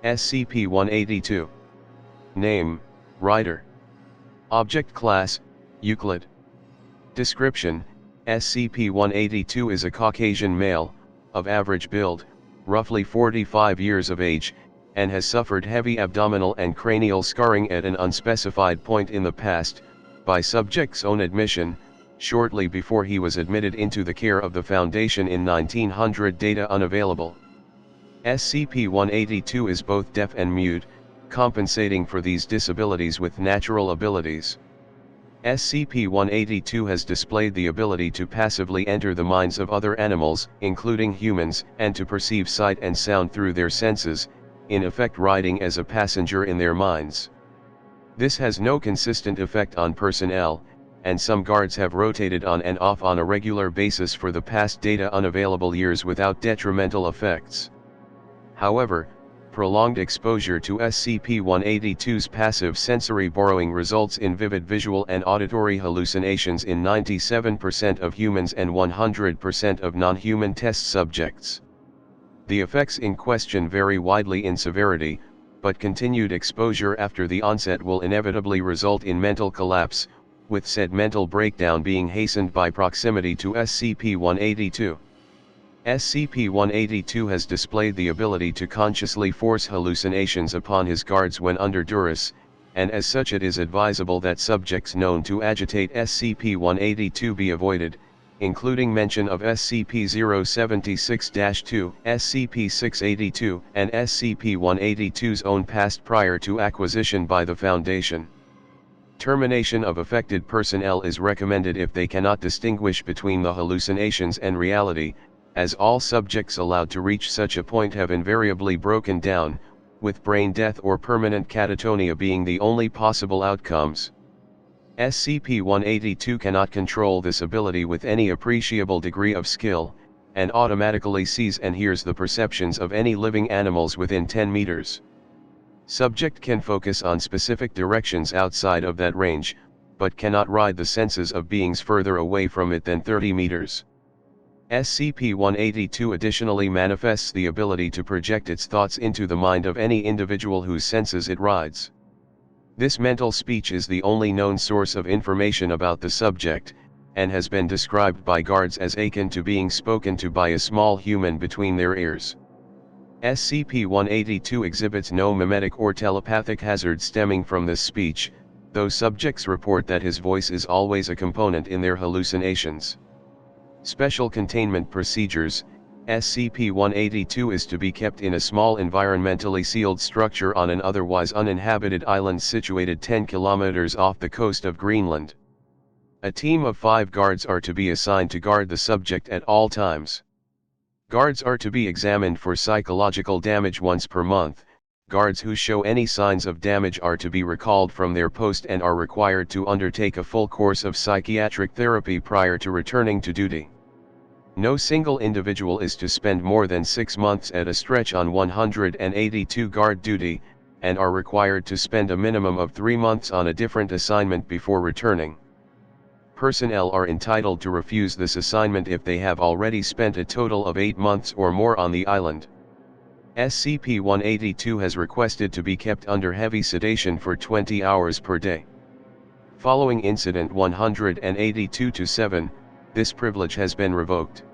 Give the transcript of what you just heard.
SCP-182. Name, Writer. Object Class, Euclid. Description: SCP-182 is a Caucasian male, of average build, roughly 45 years of age, and has suffered heavy abdominal and cranial scarring at an unspecified point in the past, by subject's own admission, shortly before he was admitted into the care of the Foundation in 1900. Data unavailable. SCP-182 is both deaf and mute, compensating for these disabilities with natural abilities. SCP-182 has displayed the ability to passively enter the minds of other animals, including humans, and to perceive sight and sound through their senses, in effect riding as a passenger in their minds. This has no consistent effect on personnel, and some guards have rotated on and off on a regular basis for the past data unavailable years without detrimental effects. However, prolonged exposure to SCP-182's passive sensory borrowing results in vivid visual and auditory hallucinations in 97% of humans and 100% of non-human test subjects. The effects in question vary widely in severity, but continued exposure after the onset will inevitably result in mental collapse, with said mental breakdown being hastened by proximity to SCP-182. SCP-182 has displayed the ability to consciously force hallucinations upon his guards when under duress, and as such it is advisable that subjects known to agitate SCP-182 be avoided, including mention of SCP-076-2, SCP-682, and SCP-182's own past prior to acquisition by the Foundation. Termination of affected personnel is recommended if they cannot distinguish between the hallucinations and reality, as all subjects allowed to reach such a point have invariably broken down, with brain death or permanent catatonia being the only possible outcomes. SCP-182 cannot control this ability with any appreciable degree of skill, and automatically sees and hears the perceptions of any living animals within 10 meters. Subject can focus on specific directions outside of that range, but cannot ride the senses of beings further away from it than 30 meters. SCP-182 additionally manifests the ability to project its thoughts into the mind of any individual whose senses it rides. This mental speech is the only known source of information about the subject, and has been described by guards as akin to being spoken to by a small human between their ears. SCP-182 exhibits no mimetic or telepathic hazard stemming from this speech, though subjects report that his voice is always a component in their hallucinations. Special containment procedures: SCP-182 is to be kept in a small environmentally sealed structure on an otherwise uninhabited island situated 10 kilometers off the coast of Greenland. A team of 5 guards are to be assigned to guard the subject at all times. Guards are to be examined for psychological damage once per month. Guards who show any signs of damage are to be recalled from their post and are required to undertake a full course of psychiatric therapy prior to returning to duty. No single individual is to spend more than 6 months at a stretch on 182 guard duty, and are required to spend a minimum of 3 months on a different assignment before returning. Personnel are entitled to refuse this assignment if they have already spent a total of 8 months or more on the island. SCP-182 has requested to be kept under heavy sedation for 20 hours per day. Following Incident 182-7, this privilege has been revoked.